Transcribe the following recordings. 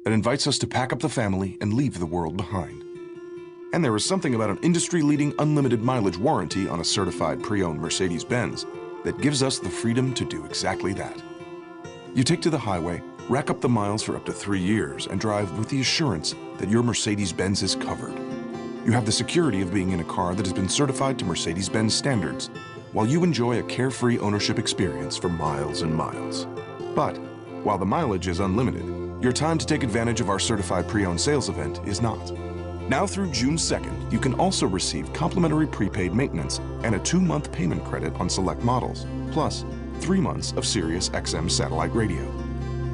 that invites us to pack up the family and leave the world behind. And there is something about an industry-leading unlimited mileage warranty on a certified pre-owned Mercedes-Benz that gives us the freedom to do exactly that. You take to the highway, rack up the miles for up to 3 years, and drive with the assurance that your Mercedes-Benz is covered. You have the security of being in a car that has been certified to Mercedes-Benz standards, while you enjoy a carefree ownership experience for miles and miles. But while the mileage is unlimited, your time to take advantage of our certified pre-owned sales event is not. Now through June 2nd, you can also receive complimentary prepaid maintenance and a 2-month payment credit on select models, plus 3 months of Sirius XM satellite radio.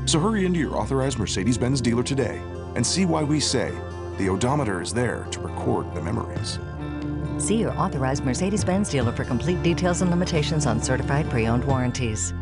So hurry into your authorized Mercedes-Benz dealer today and see why we say the odometer is there to record the memories. See your authorized Mercedes-Benz dealer for complete details and limitations on certified pre-owned warranties.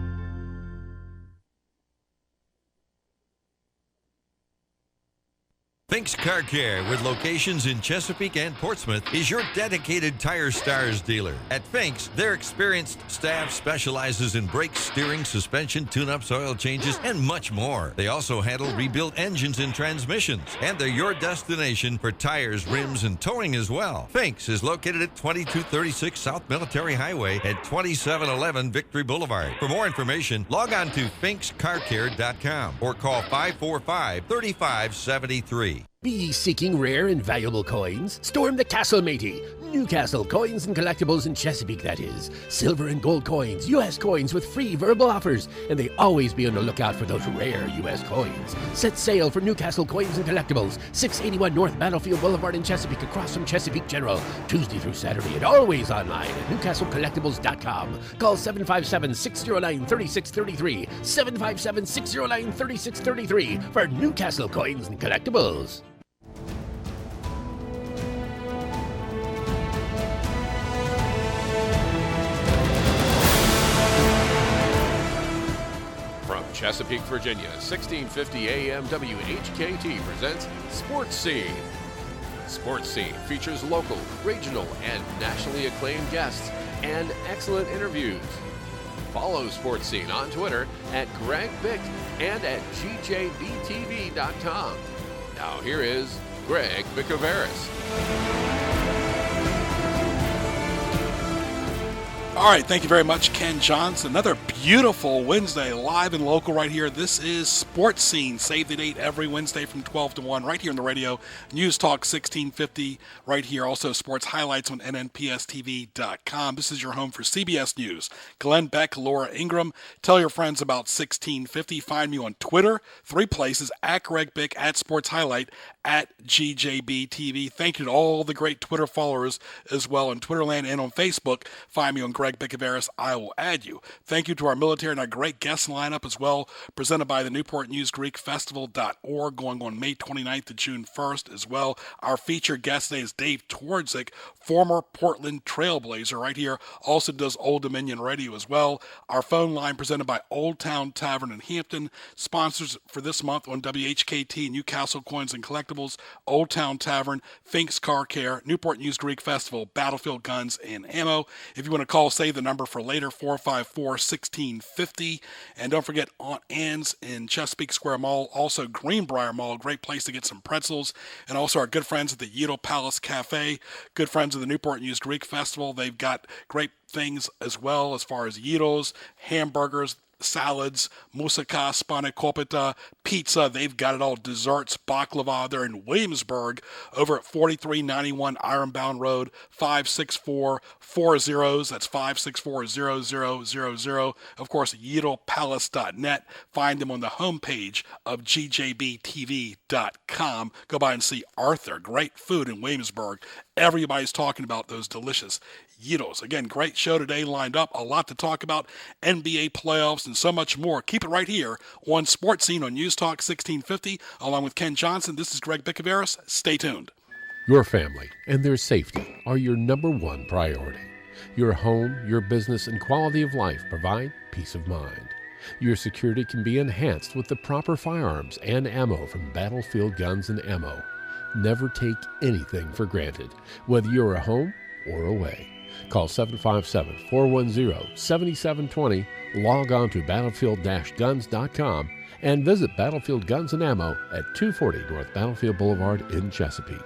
Fink's Car Care, with locations in Chesapeake and Portsmouth, is your dedicated Tire Stars dealer. At Fink's, their experienced staff specializes in brakes, steering, suspension, tune-ups, oil changes, and much more. They also handle rebuilt engines and transmissions, and they're your destination for tires, rims, and towing as well. Fink's is located at 2236 South Military Highway at 2711 Victory Boulevard. For more information, log on to finkscarcare.com or call 545-3573. Be ye seeking rare and valuable coins? Storm the castle, matey. Newcastle Coins and Collectibles in Chesapeake, that is. Silver and gold coins, U.S. coins with free verbal offers, and they always be on the lookout for those rare U.S. coins. Set sail for Newcastle Coins and Collectibles, 681 North Battlefield Boulevard in Chesapeake, across from Chesapeake General, Tuesday through Saturday, and always online at newcastlecollectibles.com. Call 757-609-3633, 757-609-3633 for Newcastle Coins and Collectibles. Chesapeake, Virginia, 1650 AM WHKT presents Sports Scene. Sports Scene features local, regional, and nationally acclaimed guests and excellent interviews. Follow Sports Scene on Twitter at Greg Bick and at GJBTV.com. Now here is Greg Bickaveris. All right, thank you very much, Ken Johnson. Another beautiful Wednesday, live and local right here. This is Sports Scene. Save the date every Wednesday from 12 to 1 right here on the radio. News Talk 1650 right here. Also sports highlights on nnpstv.com. This is your home for CBS News. Glenn Beck, Laura Ingram. Tell your friends about 1650. Find me on Twitter, 3 places, at Greg Bick, at Sports Highlight, at GJBTV. Thank you to all the great Twitter followers as well on Twitterland and on Facebook. Find me on Greg Bickaveris. I will add you. Thank you to our military and our great guest lineup as well, presented by the Newport News Greek Festival.org, going on May 29th to June 1st as well. Our featured guest today is Dave Twardzik, former Portland Trailblazer right here, also does Old Dominion Radio as well. Our phone line presented by Old Town Tavern in Hampton. Sponsors for this month on WHKT, Newcastle Coins and Collectibles, Old Town Tavern, Fink's Car Care, Newport News Greek Festival, Battlefield Guns and Ammo. If you want to call, save the number for later, 454-1650. And don't forget Aunt Anne's in Chesapeake Square Mall, also Greenbrier Mall, great place to get some pretzels. And also our good friends at the Yeatle Palace Cafe, good friends of the Newport News Greek Festival. They've got great things as well as far as Yeatles, hamburgers, salads, moussaka, spanakopita, pizza. They've got it all. Desserts, baklava. They're in Williamsburg over at 4391 Ironbound Road, 56440. That's 5640000. Of course, YeatlePalace.net. Find them on the homepage of GJBTV.com. Go by and see Arthur. Great food in Williamsburg. Everybody's talking about those delicious Yeatles. Again, great show today lined up. A lot to talk about. NBA playoffs and so much more. Keep it right here on Sports Scene on News Talk 1650. Along with Ken Johnson, this is Greg Bickaveris. Stay tuned. Your family and their safety are your number one priority. Your home, your business, and quality of life provide peace of mind. Your security can be enhanced with the proper firearms and ammo from Battlefield Guns and Ammo. Never take anything for granted, whether you're at home or away. Call 757-410-7720, log on to battlefield-guns.com, and visit Battlefield Guns and Ammo at 240 North Battlefield Boulevard in Chesapeake.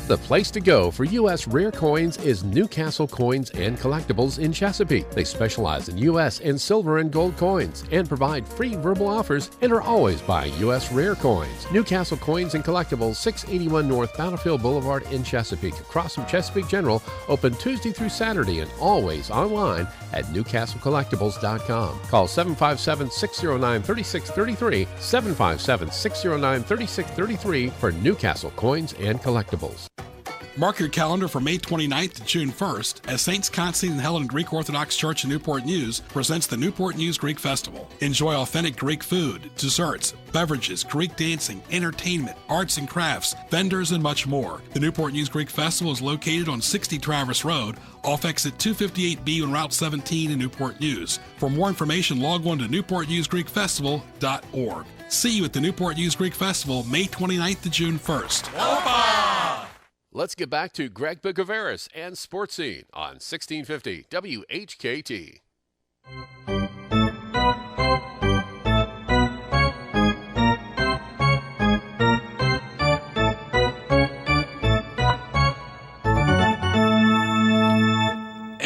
The place to go for U.S. rare coins is Newcastle Coins and Collectibles in Chesapeake. They specialize in U.S. and silver and gold coins and provide free verbal offers and are always buying U.S. rare coins. Newcastle Coins and Collectibles, 681 North Battlefield Boulevard in Chesapeake, across from Chesapeake General, open Tuesday through Saturday and always online at newcastlecollectibles.com. Call 757-609-3633, 757-609-3633 for Newcastle Coins and Collectibles. Mark your calendar for May 29th to June 1st as Saints Constantine and Helen Greek Orthodox Church in Newport News presents the Newport News Greek Festival. Enjoy authentic Greek food, desserts, beverages, Greek dancing, entertainment, arts and crafts, vendors, and much more. The Newport News Greek Festival is located on 60 Traverse Road, off exit 258B on Route 17 in Newport News. For more information, log on to newportnewsgreekfestival.org. See you at the Newport News Greek Festival, May 29th to June 1st. Let's get back to Greg Bigavaris and Sports Scene on 1650 WHKT.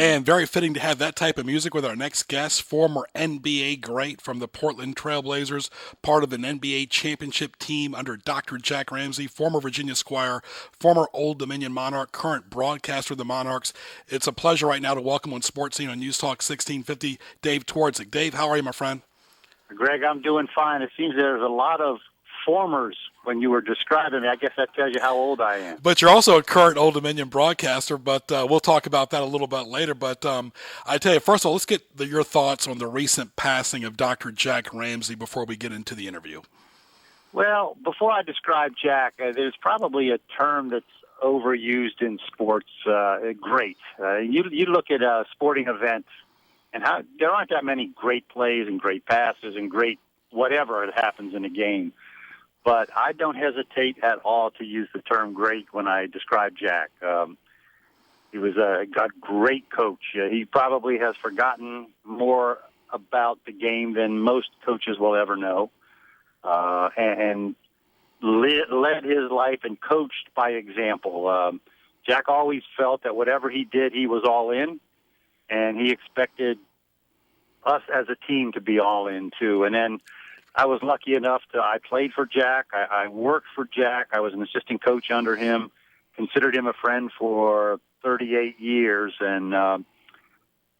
And very fitting to have that type of music with our next guest, former NBA great from the Portland Trailblazers, part of an NBA championship team under Dr. Jack Ramsey, former Virginia Squire, former Old Dominion Monarch, current broadcaster of the Monarchs. It's a pleasure right now to welcome on Sports Scene on News Talk 1650, Dave Twardzik. Dave, how are you, my friend? Greg, I'm doing fine. It seems there's a lot of formers when you were describing me. I guess that tells you how old I am. But you're also a current Old Dominion broadcaster, but we'll talk about that a little bit later. But I tell you, first of all, let's get your thoughts on the recent passing of Dr. Jack Ramsey before we get into the interview. Well, before I describe Jack, there's probably a term that's overused in sports, great. You look at sporting events, and how there aren't that many great plays and great passes and great whatever it happens in a game. But I don't hesitate at all to use the term great when I describe Jack. He was a great coach. He probably has forgotten more about the game than most coaches will ever know, and led his life and coached by example. Jack always felt that whatever he did, he was all in, and he expected us as a team to be all in, too. And then I was lucky enough I played for Jack. I worked for Jack. I was an assistant coach under him, considered him a friend for 38 years, and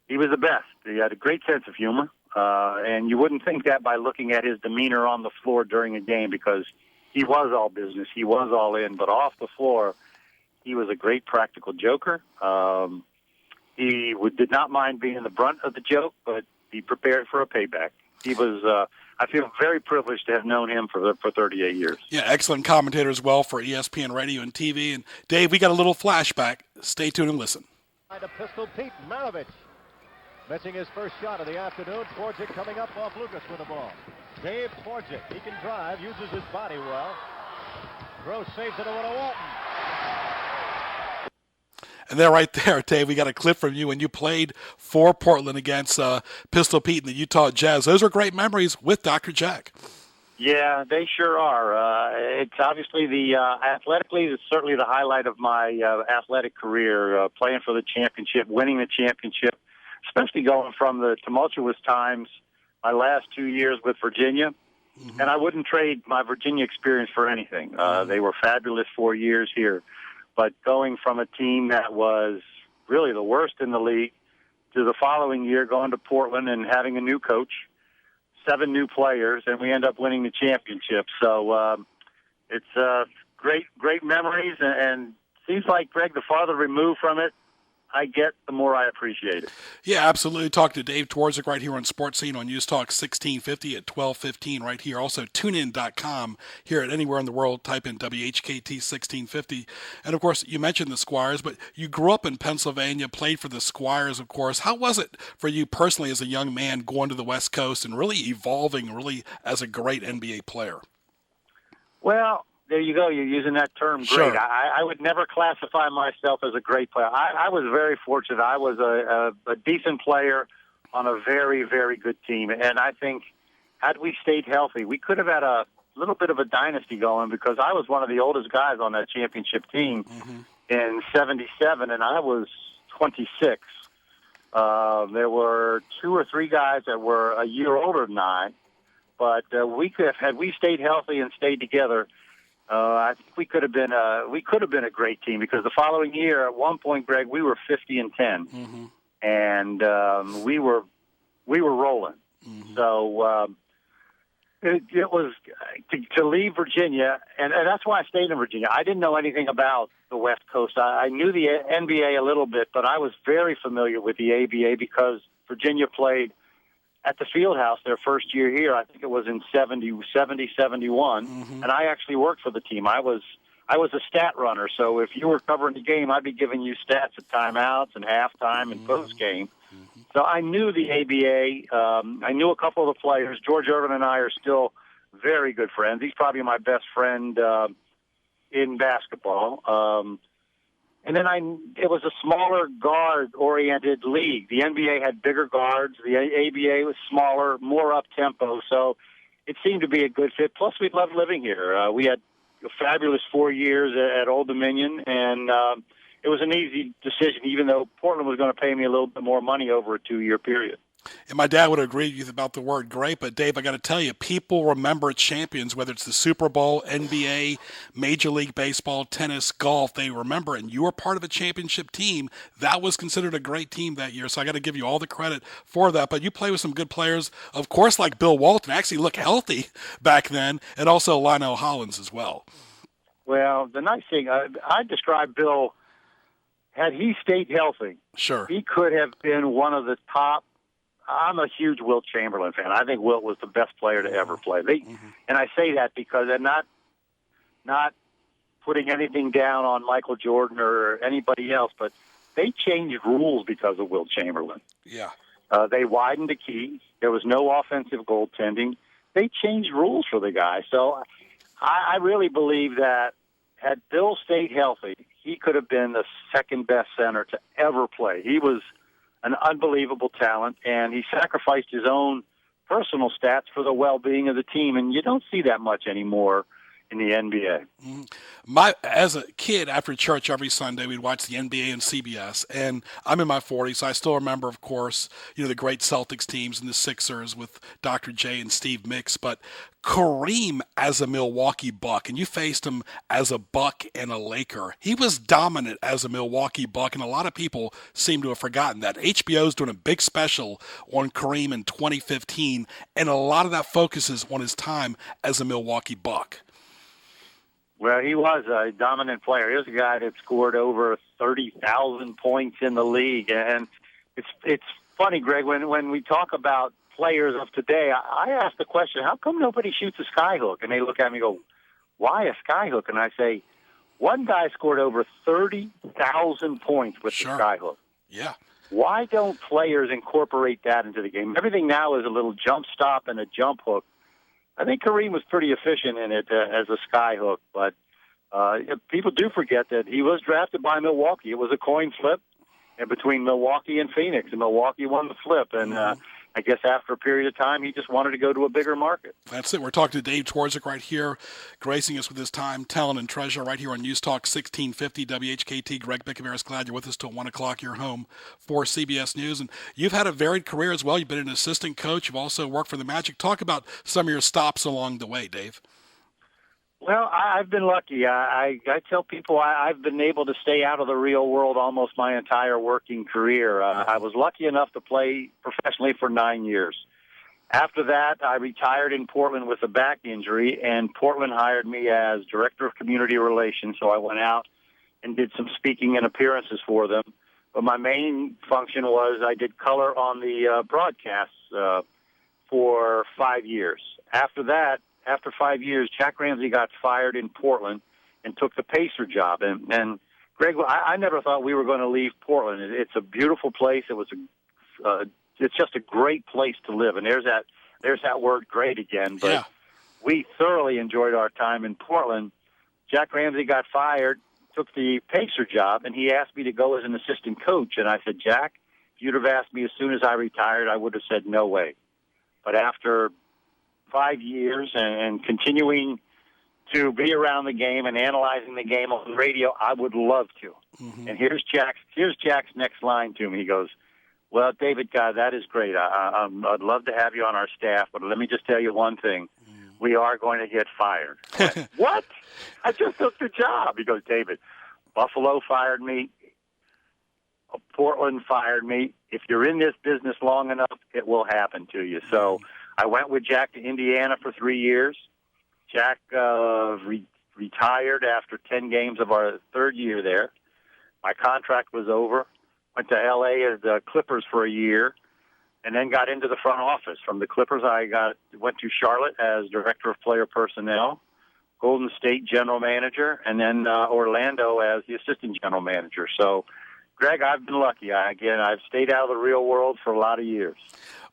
he was the best. He had a great sense of humor, and you wouldn't think that by looking at his demeanor on the floor during a game, because he was all business. He was all in, but off the floor, he was a great practical joker. He did not mind being the brunt of the joke, but he prepared for a payback. He was, I feel very privileged to have known him for 38 years. Yeah, excellent commentator as well for ESPN Radio and TV. And Dave, we got a little flashback. Stay tuned and listen. A pistol Pete Maravich missing his first shot of the afternoon. Twardzik coming up off Lucas with the ball. Dave Twardzik, he can drive, uses his body well. Gross saves it over to Walton. And there, right there, Dave, we got a clip from you when you played for Portland against Pistol Pete and the Utah Jazz. Those are great memories with Dr. Jack. Yeah, they sure are. It's obviously athletically, it's certainly the highlight of my athletic career, playing for the championship, winning the championship, especially going from the tumultuous times, my last 2 years with Virginia. Mm-hmm. And I wouldn't trade my Virginia experience for anything. They were fabulous 4 years here. But going from a team that was really the worst in the league to the following year going to Portland and having a new coach, 7 new players, and we end up winning the championship. So it's great memories, and seems like, Greg, the farther removed from it I get, the more I appreciate it. Yeah, absolutely. Talk to Dave Twardzik right here on Sports Scene on News Talk 1650 at 12:15 right here. Also, tunein.com here at anywhere in the world. Type in WHKT 1650. And, of course, you mentioned the Squires, but you grew up in Pennsylvania, played for the Squires, of course. How was it for you personally as a young man going to the West Coast and really evolving really as a great NBA player? Well, there you go. You're using that term. Sure. Great. I would never classify myself as a great player. I was very fortunate. I was a decent player on a very, very good team. And I think had we stayed healthy, we could have had a little bit of a dynasty going, because I was one of the oldest guys on that championship team in '77, and I was 26. There were 2 or 3 guys that were a year older than I, but we could have, had we stayed healthy and stayed together, I think we could have been a great team, because the following year, at one point, Greg, we were 50-10, and we were rolling. So it was to leave Virginia, and that's why I stayed in Virginia. I didn't know anything about the West Coast. I knew the NBA a little bit, but I was very familiar with the ABA because Virginia played at the Fieldhouse their first year here. I think it was in 71, and I actually worked for the team. I was a stat runner, so if you were covering the game, I'd be giving you stats at timeouts and halftime and post-game. So I knew the ABA. I knew a couple of the players. George Irvin and I are still very good friends. He's probably my best friend in basketball. And then it was a smaller guard-oriented league. The NBA had bigger guards. The ABA was smaller, more up-tempo. So it seemed to be a good fit. Plus, we loved living here. We had a fabulous 4 years at Old Dominion, and it was an easy decision, even though Portland was going to pay me a little bit more money over a 2-year period. And my dad would agree with you about the word great, but Dave, I got to tell you, people remember champions, whether it's the Super Bowl, NBA, Major League Baseball, tennis, golf, they remember it. And you were part of a championship team. That was considered a great team that year, so I got to give you all the credit for that. But you play with some good players, of course, like Bill Walton, actually looked healthy back then, and also Lionel Hollins as well. Well, the nice thing, I describe Bill, had he stayed healthy, sure, he could have been one of the top. I'm a huge Wilt Chamberlain fan. I think Wilt was the best player to ever play. And I say that because I'm not putting anything down on Michael Jordan or anybody else, but they changed rules because of Wilt Chamberlain. Yeah. They widened the key. There was no offensive goaltending. They changed rules for the guy. So I really believe that had Bill stayed healthy, he could have been the second best center to ever play. He was an unbelievable talent, and he sacrificed his own personal stats for the well-being of the team, and you don't see that much anymore in the NBA. As a kid, after church every Sunday, we'd watch the NBA and CBS, and I'm in my 40s, so I still remember, of course, the great Celtics teams and the Sixers with Dr. J and Steve Mix, but Kareem as a Milwaukee Buck, and you faced him as a Buck and a Laker. He was dominant as a Milwaukee Buck, and a lot of people seem to have forgotten that. HBO's doing a big special on Kareem in 2015, and a lot of that focuses on his time as a Milwaukee Buck. Well, he was a dominant player. He was a guy that scored over 30,000 points in the league. And it's funny, Greg, when we talk about players of today, I ask the question, how come nobody shoots a skyhook? And they look at me and go, why a skyhook? And I say, one guy scored over 30,000 points with the skyhook. Yeah. Why don't players incorporate that into the game? Everything now is a little jump stop and a jump hook. I think Kareem was pretty efficient in it as a skyhook, but people do forget that he was drafted by Milwaukee. It was a coin flip between Milwaukee and Phoenix, and Milwaukee won the flip. And I guess after a period of time, he just wanted to go to a bigger market. That's it. We're talking to Dave Twardzik right here, gracing us with his time, talent, and treasure right here on News Talk 1650 WHKT. Greg Bickameris, glad you're with us till 1 o'clock. You're home for CBS News. And you've had a varied career as well. You've been an assistant coach. You've also worked for the Magic. Talk about some of your stops along the way, Dave. Well, I've been lucky. I tell people I've been able to stay out of the real world almost my entire working career. I was lucky enough to play professionally for 9 years. After that, I retired in Portland with a back injury, and Portland hired me as Director of Community Relations, so I went out and did some speaking and appearances for them. But my main function was I did color on the broadcasts for 5 years. After that, after 5 years, Jack Ramsey got fired in Portland and took the Pacer job. And Greg, I never thought we were going to leave Portland. It's a beautiful place. It's just a great place to live. And there's that word "great" again. But we thoroughly enjoyed our time in Portland. Jack Ramsey got fired, took the Pacer job, and he asked me to go as an assistant coach. And I said, Jack, if you'd have asked me as soon as I retired, I would have said no way. But after 5 years and continuing to be around the game and analyzing the game on the radio, I would love to. And here's Jack's next line to me. He goes, well, David, God, that is great. I'd love to have you on our staff, but let me just tell you one thing. We are going to get fired. I went, what? I just took the job. He goes, David, Buffalo fired me. Portland fired me. If you're in this business long enough, it will happen to you. So I went with Jack to Indiana for 3 years. Jack retired after 10 games of our third year there. My contract was over. Went to L.A. as the Clippers for a year, and then got into the front office. From the Clippers, I went to Charlotte as director of player personnel, Golden State general manager, and then Orlando as the assistant general manager. So, Greg, I've been lucky. I've stayed out of the real world for a lot of years.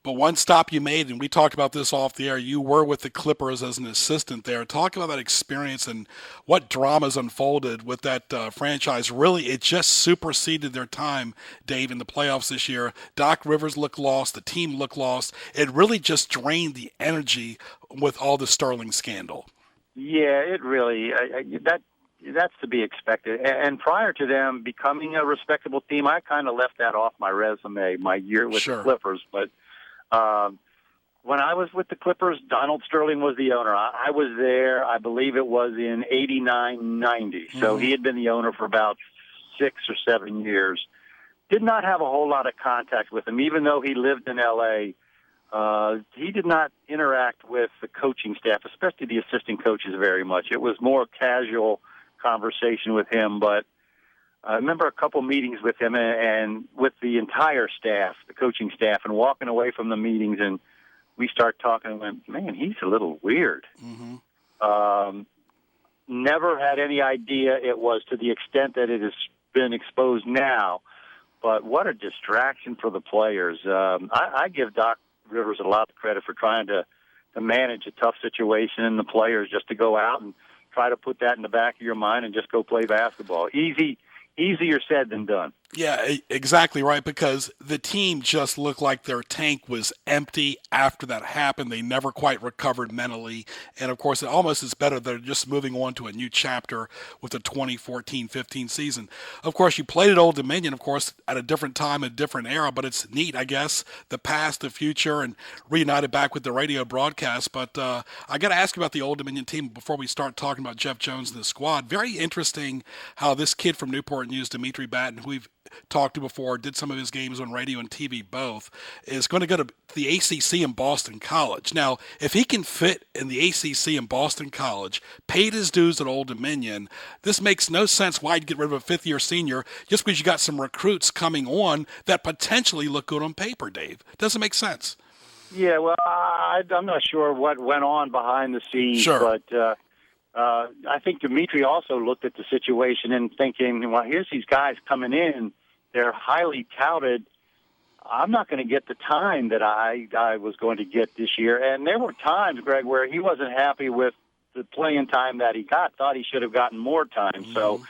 But one stop you made, and we talked about this off the air, you were with the Clippers as an assistant there. Talk about that experience and what dramas unfolded with that franchise. Really, it just superseded their time, Dave, in the playoffs this year. Doc Rivers looked lost. The team looked lost. It really just drained the energy with all the Sterling scandal. Yeah, it really that's to be expected. And prior to them becoming a respectable team, I kind of left that off my resume, my year with the Clippers. But when I was with the Clippers, Donald Sterling was the owner. I was there, I believe it was in 89, 90. So he had been the owner for about 6 or 7 years. Did not have a whole lot of contact with him, even though he lived in L.A. He did not interact with the coaching staff, especially the assistant coaches, very much. It was more casual conversation with him, but I remember a couple meetings with him and with the entire staff, the coaching staff, and walking away from the meetings, and we start talking and went, man, he's a little weird. Never had any idea it was to the extent that it has been exposed now, but what a distraction for the players. I give Doc Rivers a lot of credit for trying to manage a tough situation in the players, just to go out and try to put that in the back of your mind and just go play basketball. Easier said than done. Yeah, exactly right, because the team just looked like their tank was empty after that happened. They never quite recovered mentally. And, of course, it almost is better they're just moving on to a new chapter with the 2014-15 season. Of course, you played at Old Dominion, of course, at a different time, a different era, but it's neat, I guess, the past, the future, and reunited back with the radio broadcast. But I got to ask you about the Old Dominion team before we start talking about Jeff Jones and the squad. Very interesting how this kid from Newport News, Dimitri Batten, who we've talked to before, did some of his games on radio and TV both, is going to go to the ACC in Boston College. Now, if he can fit in the ACC in Boston College, paid his dues at Old Dominion, this makes no sense why you'd get rid of a fifth-year senior just because you got some recruits coming on that potentially look good on paper, Dave. Doesn't make sense. Yeah, well, I'm not sure what went on behind the scenes, but I think Dimitri also looked at the situation and thinking, well, here's these guys coming in. They're highly touted. I'm not going to get the time that I was going to get this year. And there were times, Greg, where he wasn't happy with the playing time that he got, thought he should have gotten more time. So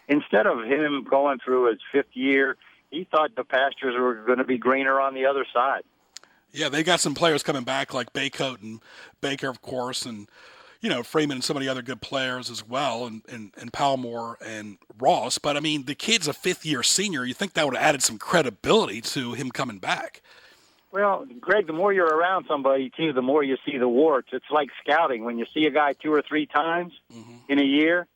instead of him going through his fifth year, he thought the pastures were going to be greener on the other side. Yeah, they got some players coming back like Baycoat and Baker, of course, and Freeman and some of the other good players as well, and Palmore and Ross. But, I mean, the kid's a fifth-year senior. You think that would have added some credibility to him coming back. Well, Greg, the more you're around somebody, too, the more you see the warts. It's like scouting. When you see a guy 2 or 3 times in a year,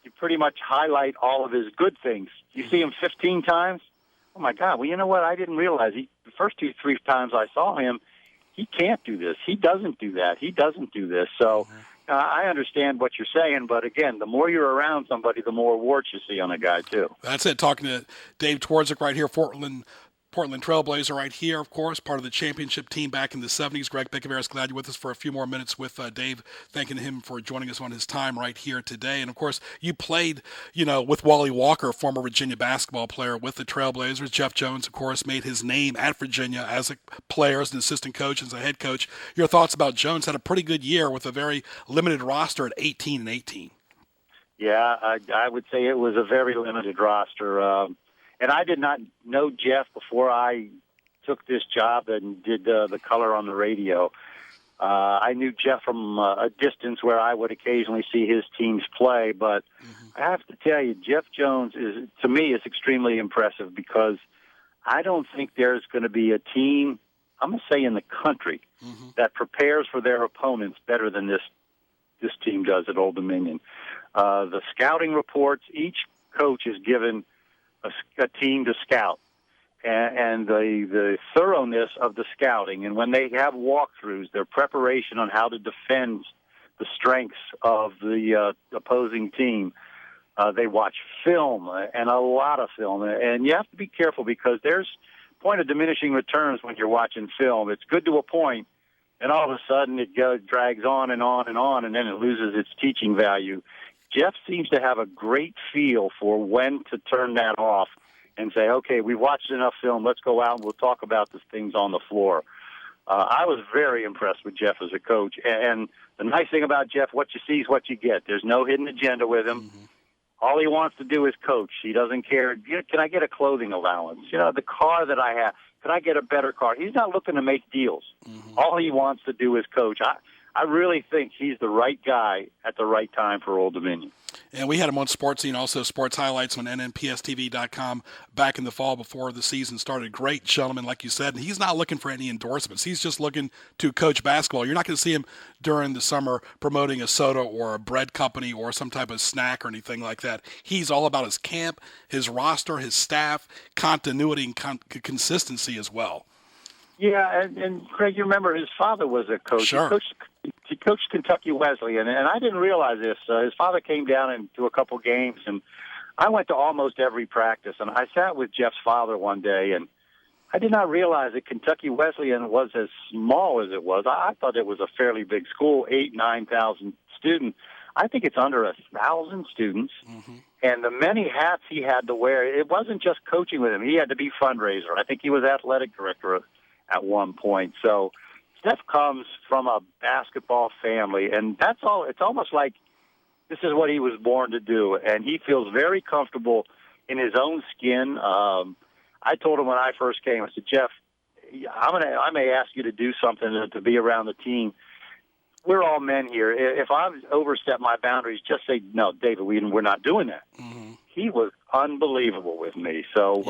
you pretty much highlight all of his good things. You see him 15 times, oh, my God, well, you know what? I didn't realize. The first 2, 3 times I saw him, he can't do this. He doesn't do that. He doesn't do this. So I understand what you're saying, but again, the more you're around somebody, the more warts you see on a guy, too. That's it. Talking to Dave Twardzik right here, Portland Trailblazer right here, of course, part of the championship team back in the 70s. Greg Bicaveras, glad you're with us for a few more minutes with Dave, thanking him for joining us on his time right here today. And, of course, you played, with Wally Walker, former Virginia basketball player with the Trailblazers. Jeff Jones, of course, made his name at Virginia as a player, as an assistant coach, as a head coach. Your thoughts about Jones? Had a pretty good year with a very limited roster at 18-18. Yeah, I would say it was a very limited roster. And I did not know Jeff before I took this job and did the color on the radio. I knew Jeff from a distance where I would occasionally see his teams play, but I have to tell you, Jeff Jones to me, is extremely impressive because I don't think there's going to be a team, I'm going to say in the country, that prepares for their opponents better than this team does at Old Dominion. The scouting reports, each coach is given a team to scout. And the thoroughness of the scouting, and when they have walkthroughs, their preparation on how to defend the strengths of the opposing team. They watch film, and a lot of film. And you have to be careful because there's a point of diminishing returns when you're watching film. It's good to a point, and all of a sudden it drags on and on and on, and then it loses its teaching value. Jeff seems to have a great feel for when to turn that off and say, okay, we've watched enough film, let's go out and we'll talk about the things on the floor. I was very impressed with Jeff as a coach. And the nice thing about Jeff, what you see is what you get. There's no hidden agenda with him. All he wants to do is coach. He doesn't care, can I get a clothing allowance? The car that I have, can I get a better car? He's not looking to make deals. All he wants to do is coach. I really think he's the right guy at the right time for Old Dominion. And we had him on Sports Scene, also Sports Highlights on nnpstv.com back in the fall before the season started. Great gentleman, like you said. And he's not looking for any endorsements. He's just looking to coach basketball. You're not going to see him during the summer promoting a soda or a bread company or some type of snack or anything like that. He's all about his camp, his roster, his staff, continuity, and consistency as well. Yeah, and Craig, you remember his father was a coach. Sure. He coached Kentucky Wesleyan, and I didn't realize this. His father came down and to a couple games, and I went to almost every practice. And I sat with Jeff's father one day, and I did not realize that Kentucky Wesleyan was as small as it was. I thought it was a fairly big school, 8,000-9,000 students. I think it's under 1,000 students. And the many hats he had to wear, it wasn't just coaching with him. He had to be fundraiser. I think he was athletic director at one point. So Steph comes from a basketball family, and that's all. It's almost like this is what he was born to do, and he feels very comfortable in his own skin. I told him when I first came, I said, Jeff, I may ask you to do something to be around the team. We're all men here. If I've overstepped my boundaries, just say, no, David, we're not doing that. He was unbelievable with me. So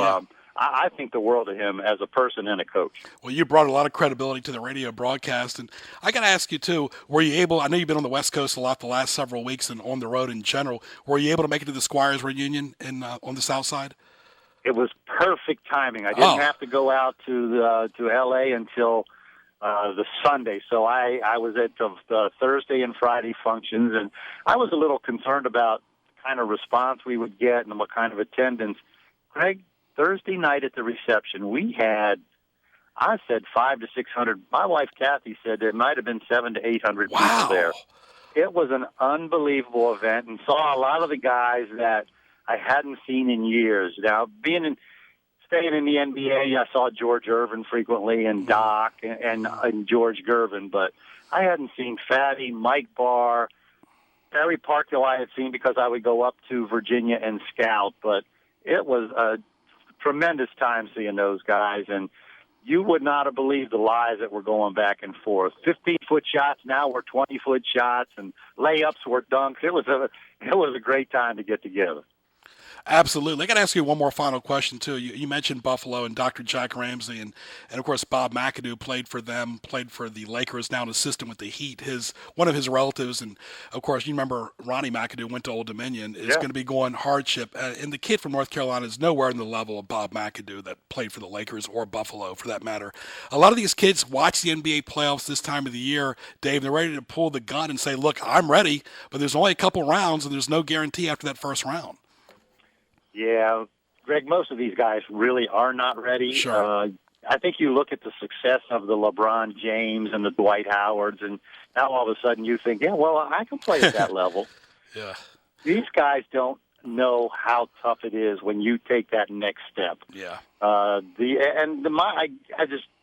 I think the world of him as a person and a coach. Well, you brought a lot of credibility to the radio broadcast, and I got to ask you, too, were you able, I know you've been on the West Coast a lot the last several weeks and on the road in general, were you able to make it to the Squires reunion on the South Side? It was perfect timing. I didn't have to go out to L.A. until the Sunday, so I was at the Thursday and Friday functions, and I was a little concerned about the kind of response we would get and what kind of attendance. Greg, Thursday night at the reception, we had, I said 500 to 600. My wife, Kathy, said there might have been 700 to 800 people there. It was an unbelievable event, and saw a lot of the guys that I hadn't seen in years. Now, staying in the NBA, I saw George Irvin frequently, and Doc, and George Gervin, but I hadn't seen Fatty, Mike Barr, Barry Parkhill I had seen because I would go up to Virginia and scout, but it was a tremendous time seeing those guys, and you would not have believed the lies that were going back and forth. 15-foot shots now were 20-foot shots, and layups were dunks. It was a great time to get together. Absolutely. I got to ask you one more final question, too. You mentioned Buffalo and Dr. Jack Ramsey, and of course, Bob McAdoo played for them, played for the Lakers, now an assistant with the Heat. One of his relatives, and of course, you remember Ronnie McAdoo went to Old Dominion, is going to be going hardship. And the kid from North Carolina is nowhere in the level of Bob McAdoo that played for the Lakers or Buffalo, for that matter. A lot of these kids watch the NBA playoffs this time of the year, Dave. They're ready to pull the gun and say, look, I'm ready, but there's only a couple rounds, and there's no guarantee after that first round. Yeah, Greg, most of these guys really are not ready. Sure. I think you look at the success of the LeBron James and the Dwight Howards, and now all of a sudden you think, yeah, well, I can play at that level. Yeah. These guys don't know how tough it is when you take that next step. Yeah.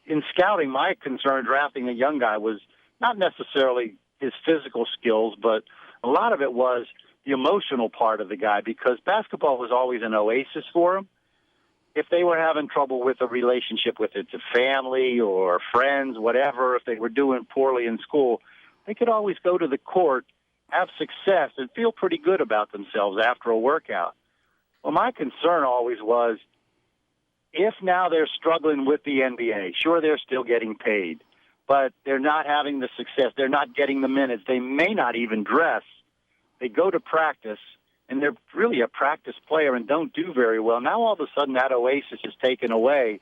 In scouting, my concern drafting a young guy was not necessarily his physical skills, but a lot of it was the emotional part of the guy, because basketball was always an oasis for him. If they were having trouble with a relationship with a family or friends, whatever, if they were doing poorly in school, they could always go to the court, have success, and feel pretty good about themselves after a workout. Well, my concern always was, if now they're struggling with the NBA, sure, they're still getting paid, but they're not having the success. They're not getting the minutes. They may not even dress. They go to practice, and they're really a practice player and don't do very well. Now all of a sudden that oasis is taken away.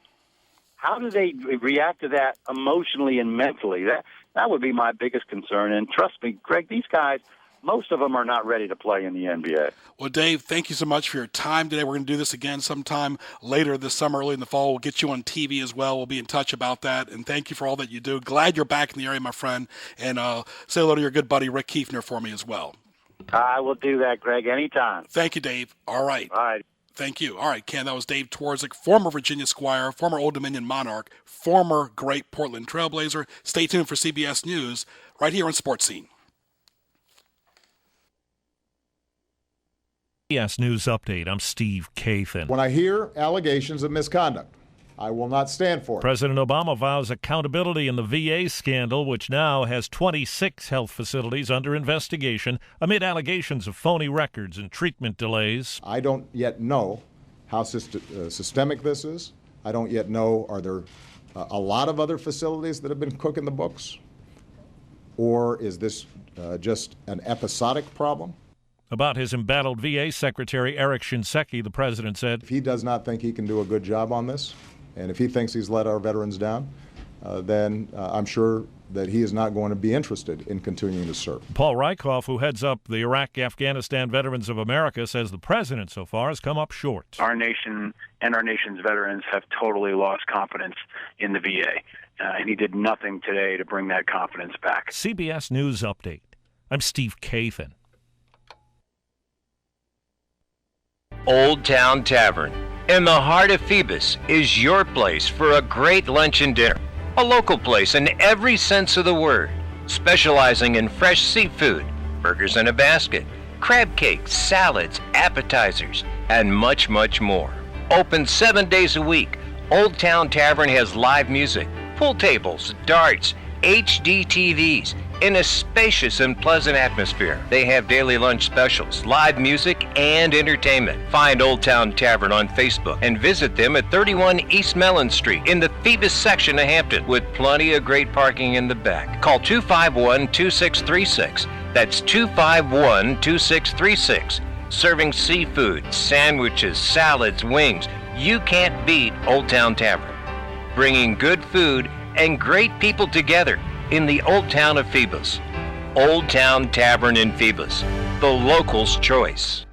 How do they react to that emotionally and mentally? That would be my biggest concern. And trust me, Greg, these guys, most of them are not ready to play in the NBA. Well, Dave, thank you so much for your time today. We're going to do this again sometime later this summer, early in the fall. We'll get you on TV as well. We'll be in touch about that. And thank you for all that you do. Glad you're back in the area, my friend. And say hello to your good buddy, Rick Kiefner, for me as well. I will do that, Greg, anytime. Thank you, Dave. All right. All right. Thank you. All right, Ken, that was Dave Twardzik, former Virginia Squire, former Old Dominion Monarch, former great Portland Trailblazer. Stay tuned for CBS News right here on Sports Scene. CBS News Update. I'm Steve Kathan. When I hear allegations of misconduct, I will not stand for it. President Obama vows accountability in the VA scandal, which now has 26 health facilities under investigation amid allegations of phony records and treatment delays. I don't yet know how systemic this is. I don't yet know, are there a lot of other facilities that have been cooking the books? Or is this just an episodic problem? About his embattled VA Secretary Eric Shinseki, the president said, if he does not think he can do a good job on this, and if he thinks he's let our veterans down, then I'm sure that he is not going to be interested in continuing to serve. Paul Rykoff, who heads up the Iraq-Afghanistan Veterans of America, says the president so far has come up short. Our nation and our nation's veterans have totally lost confidence in the VA, and he did nothing today to bring that confidence back. CBS News Update. I'm Steve Kathan. Old Town Tavern in the heart of Phoebus is your place for a great lunch and dinner. A local place in every sense of the word, specializing in fresh seafood, burgers in a basket, crab cakes, salads, appetizers, and much, much more. Open 7 days a week, Old Town Tavern has live music, pool tables, darts, HD TVs, in a spacious and pleasant atmosphere. They have daily lunch specials, live music, and entertainment. Find Old Town Tavern on Facebook and visit them at 31 East Mellon Street in the Phoebus section of Hampton, with plenty of great parking in the back. Call 251-2636. That's 251-2636. Serving seafood, sandwiches, salads, wings. You can't beat Old Town Tavern. Bringing good food and great people together in the Old Town of Phoebus. Old Town Tavern in Phoebus, the locals' choice.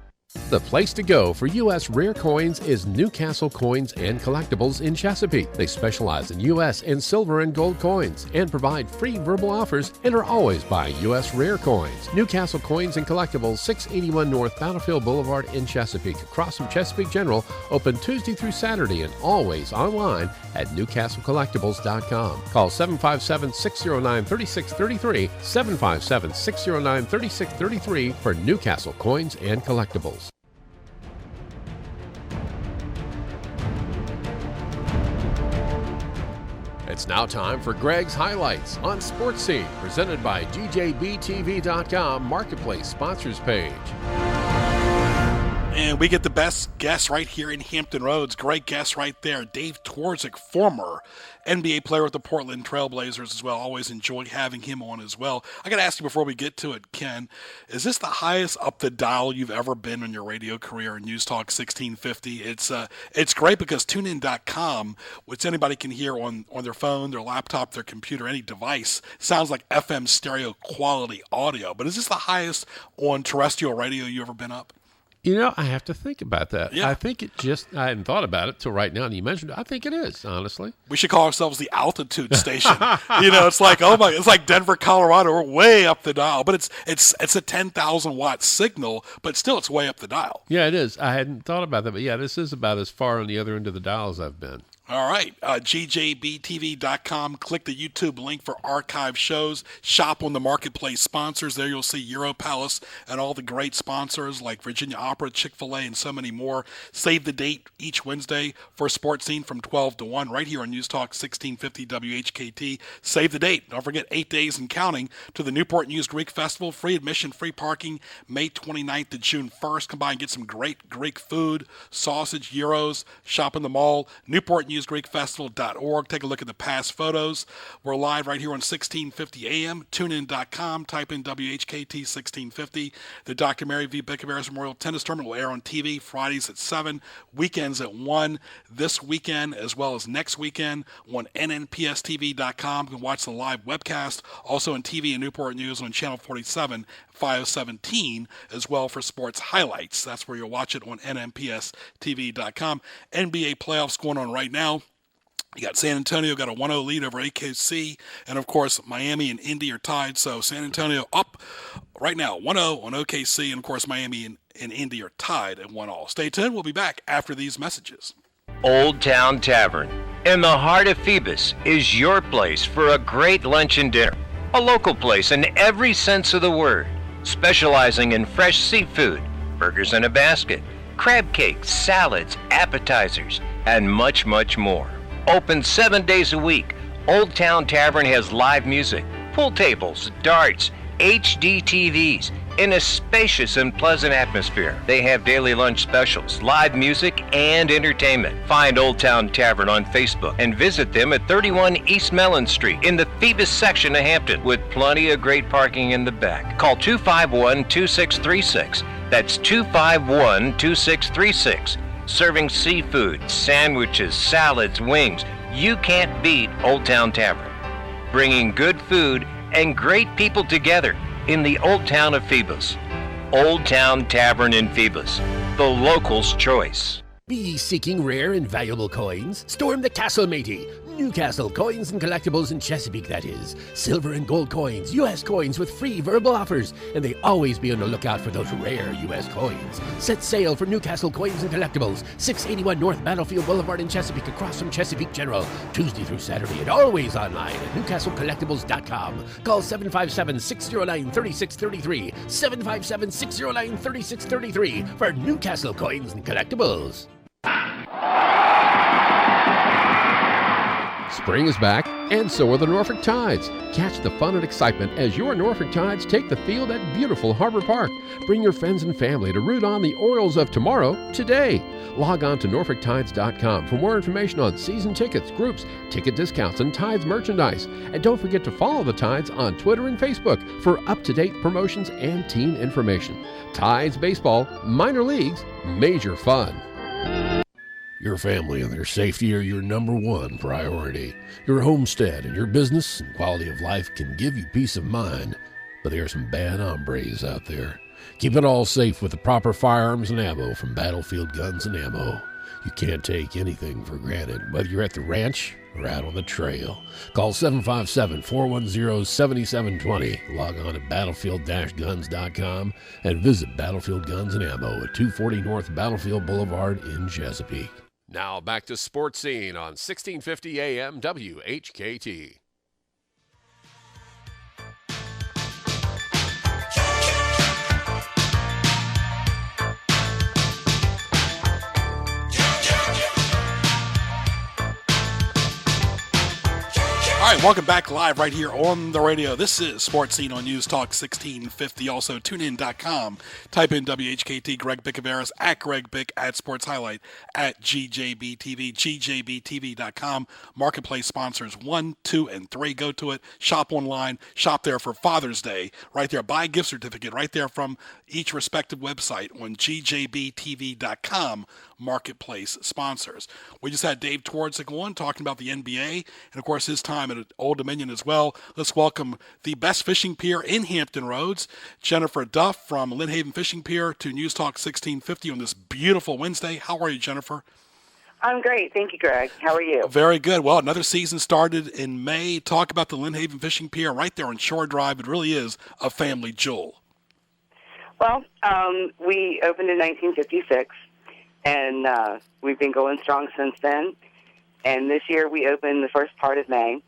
The place to go for U.S. rare coins is Newcastle Coins and Collectibles in Chesapeake. They specialize in U.S. and silver and gold coins and provide free verbal offers and are always buying U.S. rare coins. Newcastle Coins and Collectibles, 681 North Battlefield Boulevard in Chesapeake, across from Chesapeake General, open Tuesday through Saturday and always online at newcastlecollectibles.com. Call 757-609-3633, 757-609-3633 for Newcastle Coins and Collectibles. It's now time for Greg's Highlights on Sports Scene, presented by DJBTV.com Marketplace Sponsors Page. And we get the best guest right here in Hampton Roads. Great guest right there. Dave Twardzik, former NBA player with the Portland Trailblazers as well. Always enjoy having him on as well. I got to ask you before we get to it, Ken, is this the highest up the dial you've ever been in your radio career in News Talk 1650? It's great because TuneIn.com, which anybody can hear on their phone, their laptop, their computer, any device, sounds like FM stereo quality audio. But is this the highest on terrestrial radio you ever been up? You know, I have to think about that. Yeah. I think I hadn't thought about it till right now, and you mentioned it. I think it is, honestly. We should call ourselves the altitude station. It's like, it's like Denver, Colorado. We're way up the dial, but it's a 10,000 watt signal, but still it's way up the dial. Yeah, it is. I hadn't thought about that, but yeah, this is about as far on the other end of the dial as I've been. All right, GJBTV.com. Click the YouTube link for archive shows. Shop on the Marketplace sponsors. There you'll see Euro Palace and all the great sponsors like Virginia Opera, Chick-fil-A, and so many more. Save the date each Wednesday for Sports Scene from 12 to 1 right here on News Talk 1650 WHKT. Save the date. Don't forget 8 days and counting to the Newport News Greek Festival. Free admission, free parking, May 29th to June 1st. Come by and get some great Greek food, sausage, gyros. Shop in the mall. NewportNewsGreekFestival.org. Take a look at the past photos. We're live right here on 1650 AM. TuneIn.com. Type in WHKT 1650. The Dr. Mary V. Bicaveras Memorial Tennis Tournament will air on TV Fridays at 7, weekends at 1. This weekend, as well as next weekend, on NNPSTV.com. You can watch the live webcast. Also on TV and Newport News on Channel 47, 517, as well for sports highlights. That's where you'll watch it on NNPSTV.com. NBA playoffs going on right now. You got San Antonio got a 1-0 lead over AKC, and of course Miami and Indy are tied. So San Antonio up right now 1-0 on OKC, and of course Miami and Indy are tied at 1-1. Stay tuned. We'll be back after these messages. Old Town Tavern in the heart of Phoebus is your place for a great lunch and dinner. A local place in every sense of the word, specializing in fresh seafood, burgers in a basket, crab cakes, salads, appetizers, and much, much more. Open 7 days a week, Old Town Tavern has live music, pool tables, darts, HD TVs, in a spacious and pleasant atmosphere. They have daily lunch specials, live music, and entertainment. Find Old Town Tavern on Facebook and visit them at 31 East Mellon Street in the Phoebus section of Hampton, with plenty of great parking in the back. Call 251-2636. That's 251-2636. Serving seafood, sandwiches, salads, wings. You can't beat Old Town Tavern. Bringing good food and great people together in the Old Town of Phoebus. Old Town Tavern in Phoebus, the locals' choice. Be ye seeking rare and valuable coins? Storm the castle, matey. Newcastle Coins and Collectibles in Chesapeake, that is. Silver and gold coins, U.S. coins with free verbal offers, and they always be on the lookout for those rare U.S. coins. Set sail for Newcastle Coins and Collectibles, 681 North Battlefield Boulevard in Chesapeake, across from Chesapeake General, Tuesday through Saturday, and always online at NewcastleCollectibles.com. Call 757-609-3633, 757-609-3633 for Newcastle Coins and Collectibles. Spring is back, and so are the Norfolk Tides. Catch the fun and excitement as your Norfolk Tides take the field at beautiful Harbor Park. Bring your friends and family to root on the Orioles of tomorrow, today. Log on to NorfolkTides.com for more information on season tickets, groups, ticket discounts, and Tides merchandise. And don't forget to follow the Tides on Twitter and Facebook for up-to-date promotions and team information. Tides Baseball, minor leagues, major fun. Your family and their safety are your number one priority. Your homestead and your business and quality of life can give you peace of mind, but there are some bad hombres out there. Keep it all safe with the proper firearms and ammo from Battlefield Guns and Ammo. You can't take anything for granted, whether you're at the ranch or out on the trail. Call 757-410-7720. Log on to battlefield-guns.com and visit Battlefield Guns and Ammo at 240 North Battlefield Boulevard in Chesapeake. Now back to Sports Scene on 1650 AM WHKT. All right, welcome back live right here on the radio. This is Sports Scene on News Talk 1650. Also, tunein.com. Type in WHKT, Greg Bicaveras, at Greg Bick, at Sports Highlight, at GJBTV, GJBTV.com. Marketplace sponsors 1, 2, and 3. Go to it. Shop online. Shop there for Father's Day. Right there. Buy a gift certificate right there from each respective website on GJBTV.com. Marketplace sponsors. We just had Dave Twardzik on talking about the NBA and, of course, his time at Old Dominion as well. Let's welcome the best fishing pier in Hampton Roads, Jennifer Duff from Lynn Haven Fishing Pier, to News Talk 1650 on this beautiful Wednesday. How are you, Jennifer? I'm great. Thank you, Greg. How are you? Very good. Well, another season started in May. Talk about the Lynn Haven Fishing Pier right there on Shore Drive. It really is a family jewel. Well, we opened in 1956. And we've been going strong since then. And this year we opened the first part of May.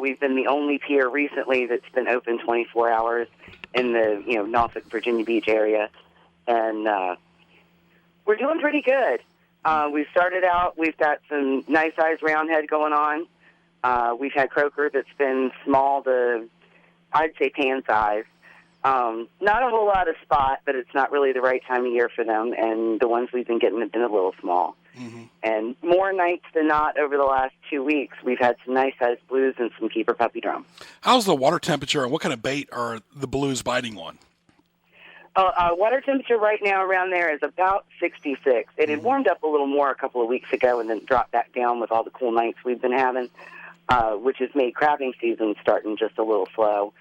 We've been the only pier recently that's been open 24 hours in the Norfolk, Virginia Beach area, and we're doing pretty good. We started out. We've got some nice sized roundhead going on. We've had croaker that's been small to, I'd say, pan size. Not a whole lot of spot, but it's not really the right time of year for them, and the ones we've been getting have been a little small. And more nights than not over the last 2 weeks, we've had some nice-sized blues and some keeper puppy drum. How's the water temperature, and what kind of bait are the blues biting on? Water temperature right now around there is about 66. It had warmed up a little more a couple of weeks ago and then dropped back down with all the cool nights we've been having, which has made crabbing season starting just a little slow.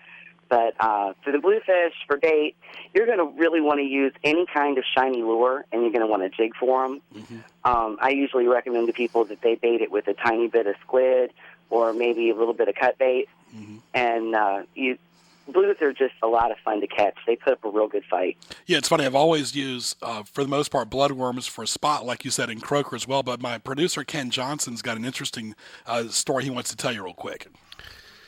But for the bluefish, for bait, you're going to really want to use any kind of shiny lure, and you're going to want to jig for them. I usually recommend to people that they bait it with a tiny bit of squid or maybe a little bit of cut bait. And blues are just a lot of fun to catch. They put up a real good fight. Yeah, it's funny. I've always used, for the most part, bloodworms for a spot, like you said, in croaker as well. But my producer, Ken Johnson's got an interesting story he wants to tell you real quick.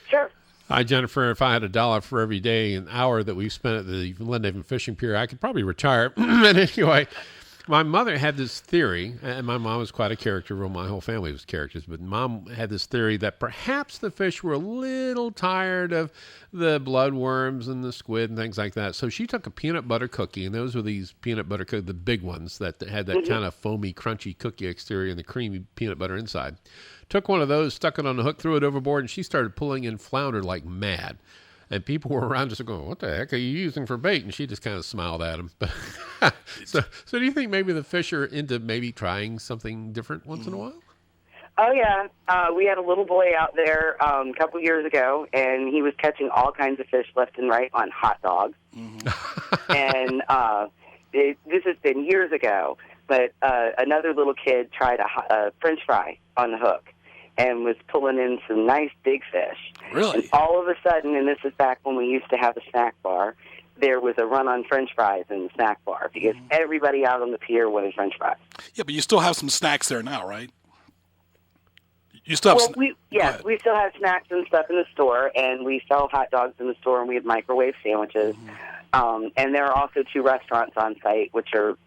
Sure. Hi, Jennifer. If I had $1 for every day, an hour that we spent at the Lynnhaven Fishing Pier, I could probably retire. And anyway, my mother had this theory, and my mom was quite a character. Well, my whole family was characters, but Mom had this theory that perhaps the fish were a little tired of the bloodworms and the squid and things like that. So she took a peanut butter cookie, and those were these peanut butter cookies, the big ones that had that kind of foamy, crunchy cookie exterior and the creamy peanut butter inside. Took one of those, stuck it on the hook, threw it overboard, and she started pulling in flounder like mad. And people were around just going, "What the heck are you using for bait?" And she just kind of smiled at them. So do you think maybe the fish are into maybe trying something different once in a while? Oh, yeah. We had a little boy out there a couple years ago, and he was catching all kinds of fish left and right on hot dogs. And this has been years ago, but another little kid tried a French fry on the hook and was pulling in some nice big fish. Really? And all of a sudden, and this is back when we used to have a snack bar, there was a run on French fries in the snack bar because everybody out on the pier wanted French fries. Yeah, but you still have some snacks there now, right? You still have we still have snacks and stuff in the store, and we sell hot dogs in the store, and we have microwave sandwiches. And there are also 2 restaurants on site, which are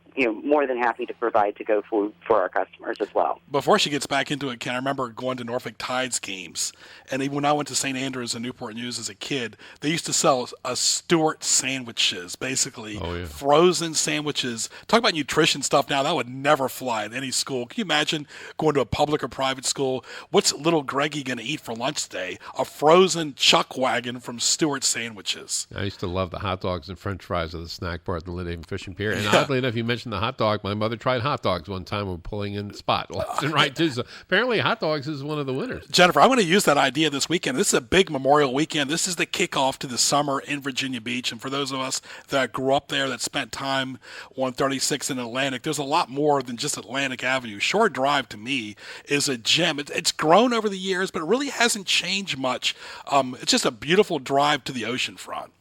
more than happy to provide to-go food for our customers as well. Before she gets back into it, Ken, I remember going to Norfolk Tides games, and even when I went to St. Andrews and Newport News as a kid, they used to sell Stewart sandwiches, basically frozen sandwiches. Talk about nutrition stuff now. That would never fly at any school. Can you imagine going to a public or private school? What's little Greggy going to eat for lunch today? A frozen chuck wagon from Stewart sandwiches. I used to love the hot dogs and French fries at the snack bar at the Lynnhaven Fishing Pier. And oddly enough, you mentioned the hot dog. My mother tried hot dogs one time. We were pulling in the spot left and right, too. So apparently hot dogs is one of the winners. Jennifer, I want to use that idea this weekend. This is a big Memorial weekend. This is the kickoff to the summer in Virginia Beach. And for those of us that grew up there, that spent time on 36 in Atlantic, there's a lot more than just Atlantic Avenue. Shore Drive, to me, is a gem. It's grown over the years, but it really hasn't changed much. It's just a beautiful drive to the ocean front.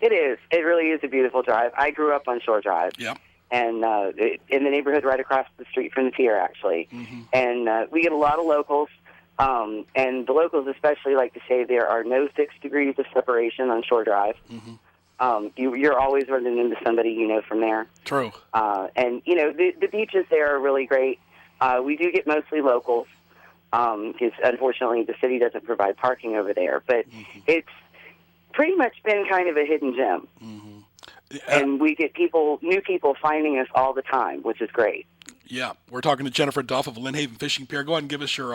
It is. It really is a beautiful drive. I grew up on Shore Drive. Yep. And in the neighborhood right across the street from the pier, actually. And we get a lot of locals, and the locals especially like to say there are no 6 degrees of separation on Shore Drive. You're always running into somebody you know from there. True. And, the beaches there are really great. We do get mostly locals because, unfortunately, the city doesn't provide parking over there. But it's pretty much been kind of a hidden gem. And we get new people finding us all the time, which is great. Yeah, we're talking to Jennifer Duff of Lynnhaven Fishing Pier. Go ahead and give us your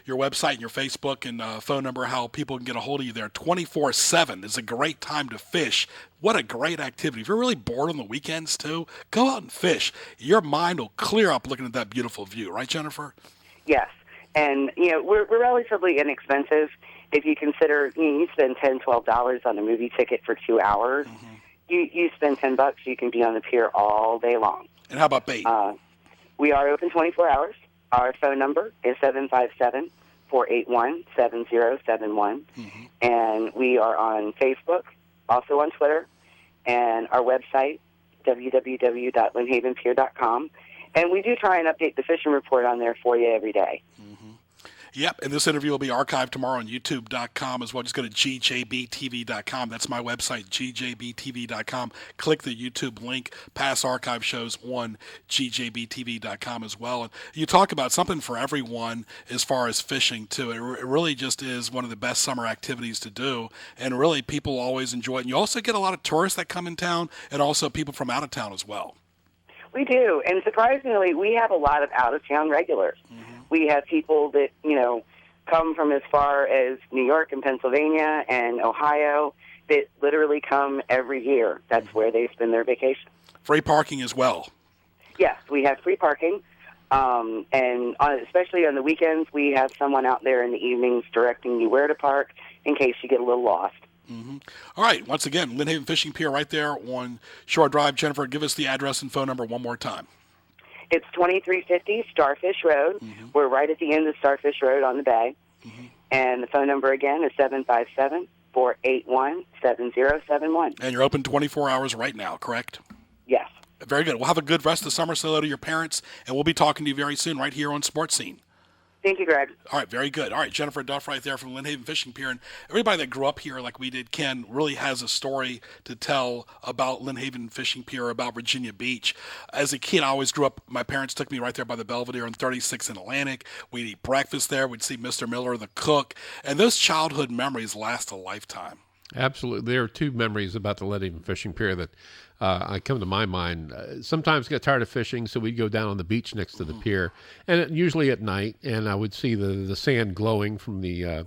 website and your Facebook and phone number, how people can get a hold of you there. 24/7 is a great time to fish. What a great activity. If you're really bored on the weekends, too, go out and fish. Your mind will clear up looking at that beautiful view. Right, Jennifer? Yes. And, we're relatively inexpensive. If you consider, you spend $10, $12 on a movie ticket for 2 hours. You spend $10, you can be on the pier all day long. And how about bait? We are open 24 hours. Our phone number is 757-481-7071. And we are on Facebook, also on Twitter, and our website, www.lynnhavenpier.com. And we do try and update the fishing report on there for you every day. Yep, and this interview will be archived tomorrow on YouTube.com as well. Just go to gjbtv.com. That's my website, gjbtv.com. Click the YouTube link. Past archive shows on gjbtv.com as well. And you talk about something for everyone as far as fishing, too. It really just is one of the best summer activities to do, and really people always enjoy it. And you also get a lot of tourists that come in town and also people from out of town as well. We do, and surprisingly, we have a lot of out-of-town regulars. We have people that, come from as far as New York and Pennsylvania and Ohio that literally come every year. That's where they spend their vacation. Free parking as well. Yes, we have free parking, and especially on the weekends, we have someone out there in the evenings directing you where to park in case you get a little lost. All right, once again, Lynn Haven Fishing Pier right there on Shore Drive. Jennifer, give us the address and phone number one more time. It's 2350 Starfish Road. We're right at the end of Starfish Road on the bay. And the phone number again is 757-481-7071. And you're open 24 hours right now, correct? Yes. Very good. Well, have a good rest of the summer. Say hello to your parents, and we'll be talking to you very soon right here on Sports Scene. Thank you, Greg. All right, very good. All right, Jennifer Duff right there from Lynn Haven Fishing Pier. And everybody that grew up here like we did, Ken, really has a story to tell about Lynn Haven Fishing Pier, about Virginia Beach. As a kid, I always grew up, my parents took me right there by the Belvedere on 36 and Atlantic. We'd eat breakfast there. We'd see Mr. Miller, the cook. And those childhood memories last a lifetime. Absolutely. There are two memories about the Lynn Haven Fishing Pier that I come to my mind. Sometimes get tired of fishing, so we'd go down on the beach next to the pier, and usually at night, and I would see the sand glowing from the I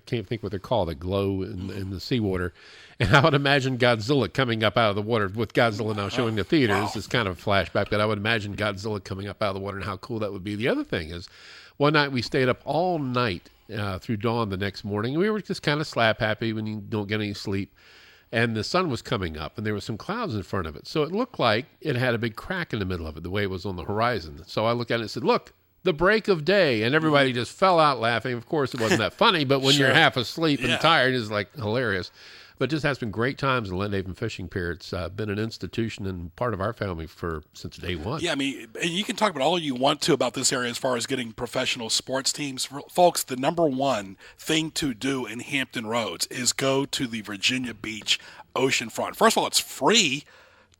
can't think what they're called, the glow in the seawater, and I would imagine Godzilla coming up out of the water, with Godzilla now showing the theaters. It's kind of a flashback, but I would imagine Godzilla coming up out of the water and how cool that would be. The other thing is, one night we stayed up all night through dawn the next morning. We were just kind of slap happy when you don't get any sleep. And the sun was coming up, and there were some clouds in front of it. So it looked like it had a big crack in the middle of it, the way it was on the horizon. So I looked at it and said, look, the break of day. And everybody just fell out laughing. Of course, it wasn't that funny, but when you're half asleep and tired, it's like hilarious. But it just has been great times in Lynn Haven Fishing Pier. It's been an institution and part of our family since day one. Yeah, I mean, you can talk about all you want to about this area as far as getting professional sports teams. Folks, the number one thing to do in Hampton Roads is go to the Virginia Beach oceanfront. First of all, it's free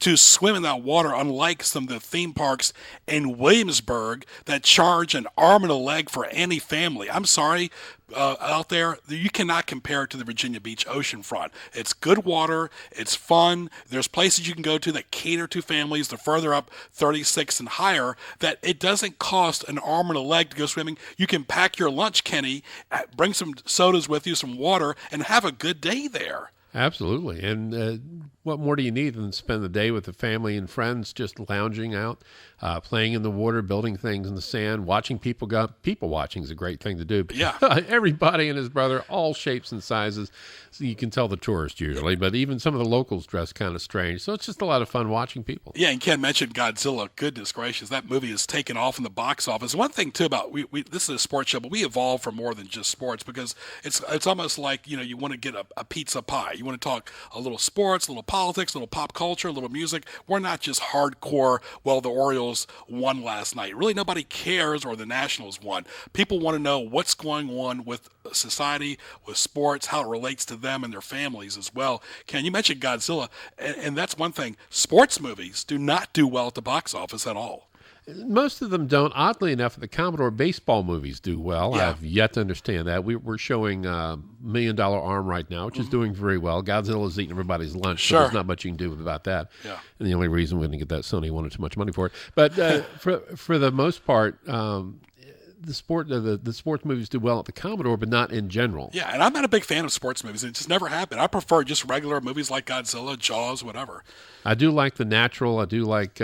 to swim in that water, unlike some of the theme parks in Williamsburg that charge an arm and a leg for any family. I'm sorry, out there, you cannot compare it to the Virginia Beach oceanfront. It's good water, it's fun, there's places you can go to that cater to families, the further up 36 and higher, that it doesn't cost an arm and a leg to go swimming. You can pack your lunch, Kenny, bring some sodas with you, some water, and have a good day there. Absolutely. And what more do you need than spend the day with the family and friends just lounging out, playing in the water, building things in the sand, watching people go. People watching is a great thing to do. Yeah. Everybody and his brother, all shapes and sizes. So you can tell the tourists usually, but even some of the locals dress kind of strange. So it's just a lot of fun watching people. Yeah, and Ken mentioned Godzilla. Goodness gracious, that movie has taken off in the box office. One thing, too, about this is a sports show, but we evolve for more than just sports, because it's almost like, you want to get a pizza pie. You want to talk a little sports, a little politics, a little pop culture, a little music. We're not just hardcore, well, the Orioles won last night. Really, nobody cares, or the Nationals won. People want to know what's going on with society, with sports, how it relates to them and their families as well. Ken, you mentioned Godzilla, and that's one thing. Sports movies do not do well at the box office at all. Most of them don't. Oddly enough, the Commodore baseball movies do well. Yeah. I've yet to understand that. We're showing $1 Million Arm right now, which is doing very well. Godzilla's eating everybody's lunch, so there's not much you can do about that. Yeah. And the only reason we didn't get that, Sony wanted too much money for it. But for the most part, the sports movies do well at the Commodore, but not in general. Yeah, and I'm not a big fan of sports movies. It just never happened. I prefer just regular movies like Godzilla, Jaws, whatever. I do like The Natural. I do like...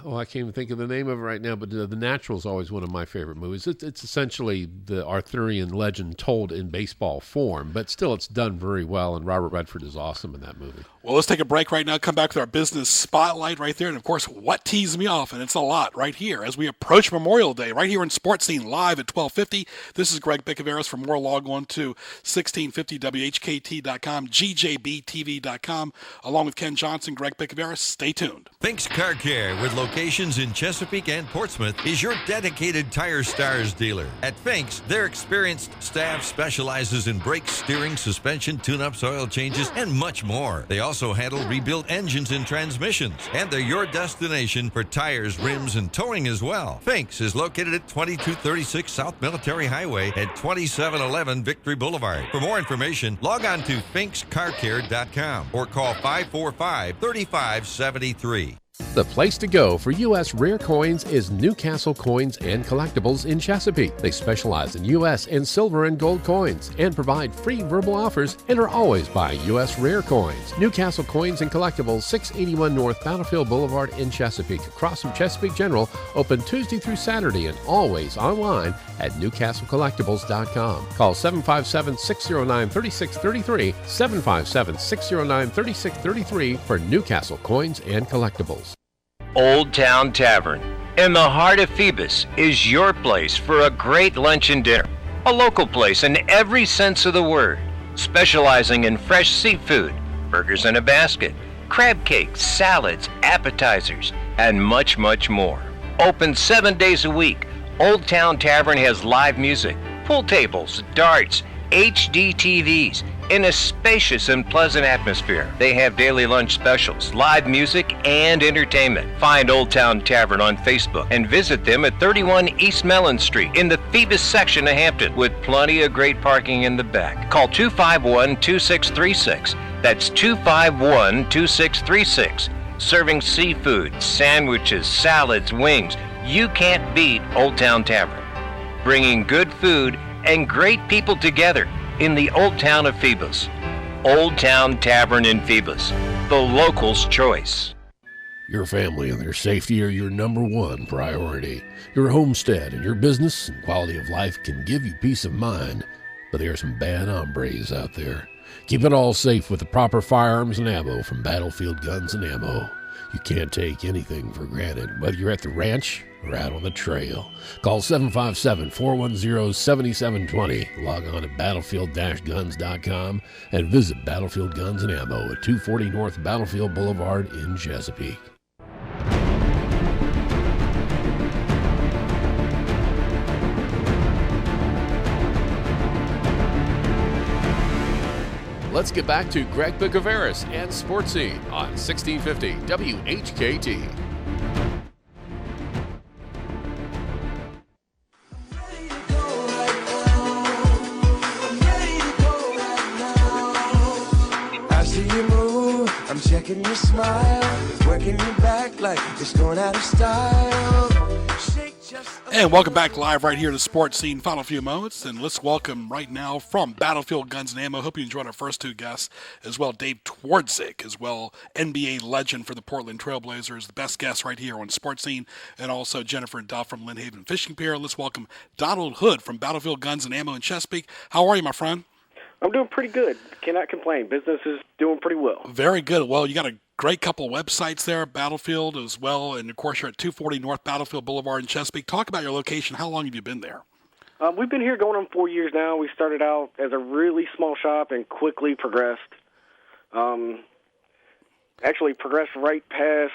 I can't even think of the name of it right now, but The Natural is always one of my favorite movies. It's essentially the Arthurian legend told in baseball form, but still it's done very well, and Robert Redford is awesome in that movie. Well, let's take a break right now, come back with our business spotlight right there, and of course, what teased me off, and it's a lot right here as we approach Memorial Day, right here in Sports Scene live at 1250. This is Greg Bicaveras. For more, log on to 1650WHKT.com, GJBTV.com, along with Ken Johnson, Greg Bicaveras. Stay tuned. Fink's Car Care with locations in Chesapeake and Portsmouth, is your dedicated Tire Stars dealer. At Finks, their experienced staff specializes in brakes, steering, suspension, tune-ups, oil changes, and much more. They also handle rebuilt engines and transmissions, and they're your destination for tires, rims, and towing as well. Finks is located at 2236 South Military Highway at 2711 Victory Boulevard. For more information, log on to finkscarcare.com or call 545-3573. The place to go for U.S. rare coins is Newcastle Coins and Collectibles in Chesapeake. They specialize in U.S. and silver and gold coins and provide free verbal offers and are always buying U.S. rare coins. Newcastle Coins and Collectibles, 681 North Battlefield Boulevard in Chesapeake, across from Chesapeake General, open Tuesday through Saturday and always online at newcastlecollectibles.com. Call 757-609-3633, 757-609-3633 for Newcastle Coins and Collectibles. Old Town Tavern in the heart of Phoebus is your place for a great lunch and dinner. A local place in every sense of the word, specializing in fresh seafood, burgers in a basket, crab cakes, salads, appetizers, and much, much more. Open 7 days a week, Old Town Tavern has live music, pool tables, darts, HD TVs, in a spacious and pleasant atmosphere. They have daily lunch specials, live music, and entertainment. Find Old Town Tavern on Facebook and visit them at 31 East Mellon Street in the Phoebus section of Hampton, with plenty of great parking in the back. Call 251-2636. That's 251-2636. Serving seafood, sandwiches, salads, wings. You can't beat Old Town Tavern. Bringing good food and great people together in the Old Town of Phoebus. Old Town Tavern in Phoebus, the locals' choice. Your family and their safety are your number one priority. Your homestead and your business and quality of life can give you peace of mind, but there are some bad hombres out there. Keep it all safe with the proper firearms and ammo from Battlefield Guns and Ammo. You can't take anything for granted, whether you're at the ranch or out on the trail. Call 757-410-7720. Log on to battlefield-guns.com and visit Battlefield Guns and Ammo at 240 North Battlefield Boulevard in Chesapeake. Let's get back to Greg Bicoveris and Sports Scene on 1650 WHKT. I see you move, I'm checking your smile, working your back like it's going out of style. And welcome back live right here to Sports Scene. Final few moments, and let's welcome right now from Battlefield Guns and Ammo. Hope you enjoyed our first two guests as well. Dave Twardzik, as well, NBA legend for the Portland Trailblazers, the best guest right here on Sports Scene, and also Jennifer Duff from Lynn Haven Fishing Pier. Let's welcome Donald Hood from Battlefield Guns and Ammo in Chesapeake. How are you, my friend? I'm doing pretty good. Cannot complain. Business is doing pretty well. Very good. Well, you got a great couple of websites there, Battlefield as well, and of course you're at 240 North Battlefield Boulevard in Chesapeake. Talk about your location. How long have you been there? We've been here going on 4 years now. We started out as a really small shop and quickly progressed. Actually progressed right past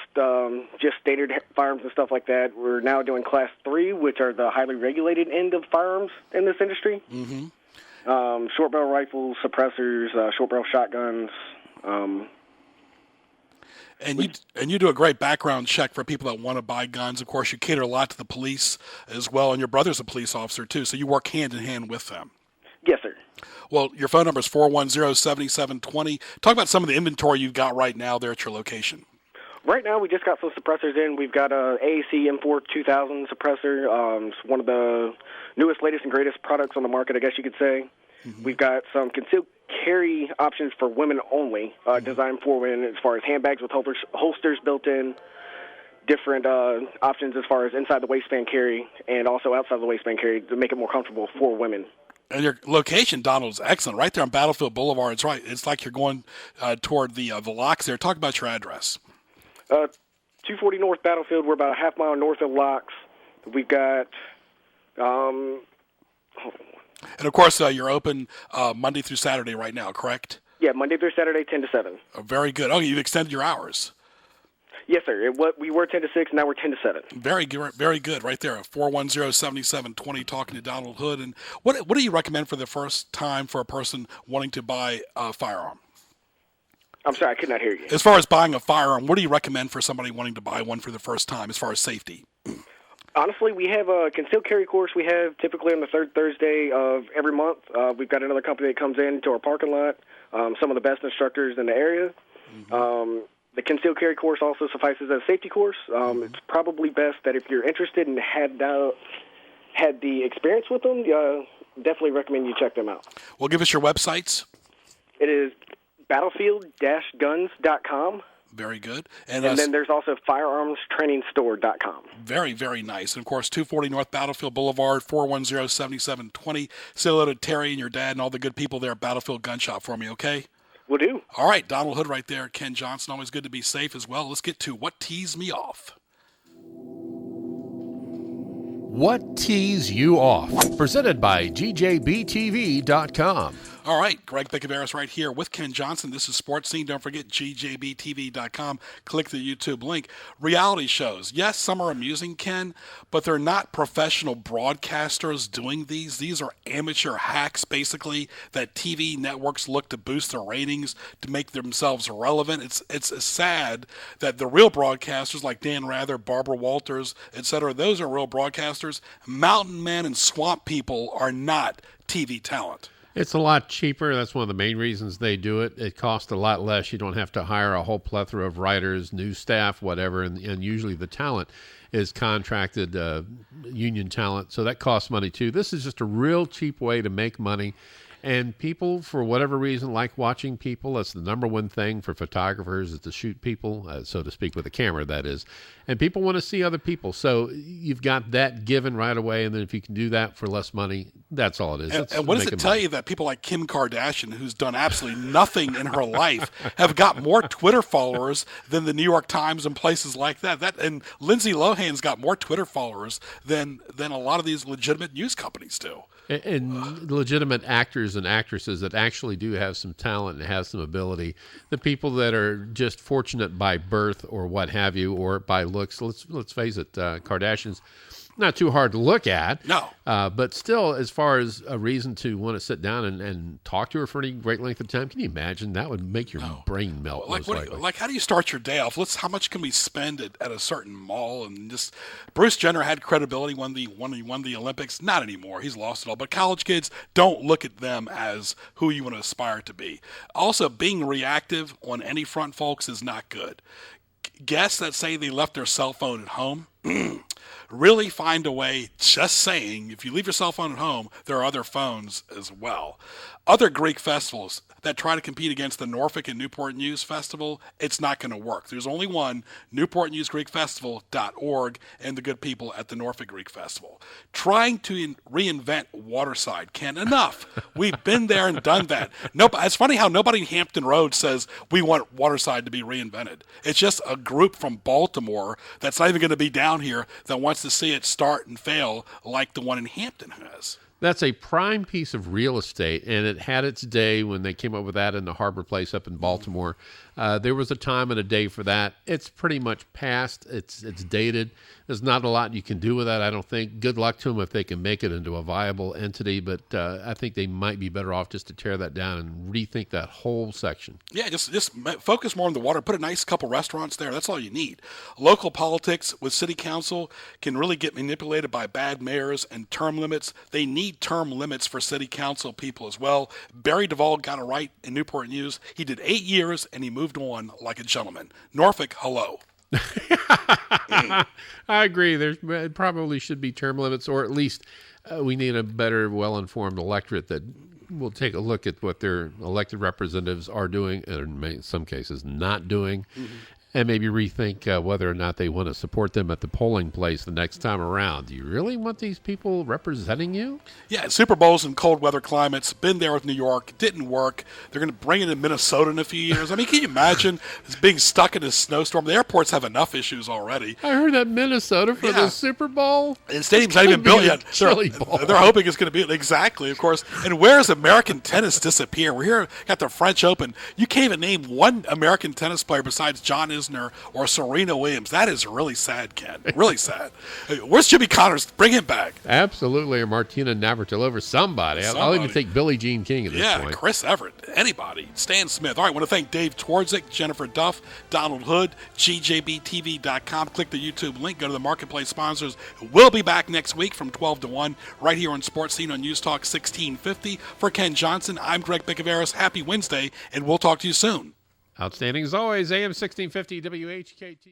just standard firearms and stuff like that. We're now doing Class 3, which are the highly regulated end of firearms in this industry. Mm-hmm. Short barrel rifles, suppressors, short barrel shotguns. And you do a great background check for people that want to buy guns. Of course, you cater a lot to the police as well, and your brother's a police officer too, so you work hand in hand with them. Yes, sir. Well, your phone number is 410-7720. Talk about some of the inventory you've got right now there at your location. Right now, we just got some suppressors in. We've got a AAC M4 2000 suppressor. It's one of the newest, latest, and greatest products on the market, I guess you could say. Mm-hmm. We've got some concealed carry options for women only, designed for women as far as handbags with holsters built in, different options as far as inside the waistband carry and also outside the waistband carry to make it more comfortable for women. And your location, Donald, is excellent. Right there on Battlefield Boulevard. It's right. It's like you're going toward the locks there. Talk about your address. 240 North Battlefield. We're about a half mile north of locks. We've got... And, of course, you're open Monday through Saturday right now, correct? Yeah, Monday through Saturday, 10 to 7. Oh, very good. Oh, you've extended your hours. Yes, sir. We were 10 to 6, now we're 10 to 7. Very good right there. 410-7720 talking to Donald Hood. And what do you recommend for the first time for a person wanting to buy a firearm? I'm sorry, I could not hear you. As far as buying a firearm, what do you recommend for somebody wanting to buy one for the first time as far as safety? Honestly, we have a concealed carry course we have typically on the third Thursday of every month. We've got another company that comes into our parking lot, some of the best instructors in the area. The concealed carry course also suffices as a safety course. It's probably best that if you're interested and had the experience with them, definitely recommend you check them out. Well, give us your websites. It is battlefield-guns.com. Very good. And then there's also firearmstrainingstore.com. Very, very nice. And, of course, 240 North Battlefield Boulevard, 410-7720. Say hello to Terry and your dad and all the good people there at Battlefield Gun Shop for me, okay? Will do. All right, Donald Hood right there. Ken Johnson, always good to be safe as well. Let's get to What Tees Me Off. What Tees You Off? Presented by GJBTV.com. All right, Greg Picaveras right here with Ken Johnson. This is Sports Scene. Don't forget GJBTV.com. Click the YouTube link. Reality shows. Yes, some are amusing, Ken, but they're not professional broadcasters doing these. These are amateur hacks, basically, that TV networks look to boost their ratings, to make themselves relevant. It's sad that the real broadcasters like Dan Rather, Barbara Walters, etc., those are real broadcasters. Mountain men and swamp people are not TV talent. It's a lot cheaper. That's one of the main reasons they do it. It costs a lot less. You don't have to hire a whole plethora of writers, new staff, whatever, and usually the talent is contracted union talent, so that costs money too. This is just a real cheap way to make money. And people, for whatever reason, like watching people. That's the number one thing for photographers, is to shoot people, so to speak, with a camera, that is. And people want to see other people. So you've got that given right away. And then if you can do that for less money, that's all it is. And what does it tell you that people like Kim Kardashian, who's done absolutely nothing in her life, have got more Twitter followers than the New York Times and places like that? And Lindsay Lohan's got more Twitter followers than a lot of these legitimate news companies do. And legitimate actors and actresses that actually do have some talent and have some ability. The people that are just fortunate by birth or what have you, or by looks, let's face it, Kardashian's not too hard to look at. No. But still, as far as a reason to want to sit down and talk to her for any great length of time, can you imagine? That would make your brain melt. Like, how do you start your day off? How much can we spend at a certain mall? And just Bruce Jenner had credibility when he won the Olympics. Not anymore. He's lost it all. But college kids, don't look at them as who you want to aspire to be. Also, being reactive on any front, folks, is not good. Guests that say they left their cell phone at home, really find a way, just saying, if you leave your cell phone at home, there are other phones as well. Other Greek festivals that try to compete against the Norfolk and Newport News Festival, it's not going to work. There's only one, NewportNewsGreekFestival.org, and the good people at the Norfolk Greek Festival. Trying to reinvent Waterside, Ken, enough. We've been there and done that. It's funny how nobody in Hampton Roads says we want Waterside to be reinvented. It's just a group from Baltimore that's not even going to be down here that wants to see it start and fail like the one in Hampton has. That's a prime piece of real estate, and it had its day when they came up with that in the Harbor Place up in Baltimore. There was a time and a day for that. It's pretty much past. It's dated. There's not a lot you can do with that, I don't think. Good luck to them if they can make it into a viable entity, but I think they might be better off just to tear that down and rethink that whole section. Yeah, just focus more on the water. Put a nice couple restaurants there. That's all you need. Local politics with city council can really get manipulated by bad mayors and term limits. They need term limits for city council people as well. Barry Duvall got it right in Newport News. He did 8 years, and he moved on like a gentleman. Norfolk, hello. I agree. There probably should be term limits, or at least we need a better, well-informed electorate that will take a look at what their elected representatives are doing, and in some cases not doing, and maybe rethink whether or not they want to support them at the polling place the next time around. Do you really want these people representing you? Yeah, Super Bowls in cold weather climates. Been there with New York. Didn't work. They're going to bring it in Minnesota in a few years. I mean, can you imagine being stuck in a snowstorm? The airports have enough issues already. I heard that Minnesota for the Super Bowl. And the stadium's not even built yet. They're hoping it's going to be exactly, of course. And where does American tennis disappear? We're here, got the French Open. You can't even name one American tennis player besides John Isner Isner or Serena Williams. That is really sad, Ken. Really sad. Where's Jimmy Connors? Bring him back. Absolutely, or Martina Navratilova, somebody. I'll even take Billie Jean King at this point. Yeah, Chris Everett, anybody. Stan Smith. All right, I want to thank Dave Twardzik, Jennifer Duff, Donald Hood, GJBTV.com. Click the YouTube link. Go to the Marketplace sponsors. We'll be back next week from 12 to 1 right here on Sports Scene on News Talk 1650. For Ken Johnson, I'm Greg Bicoveros. Happy Wednesday, and we'll talk to you soon. Outstanding as always, AM 1650 WHKT.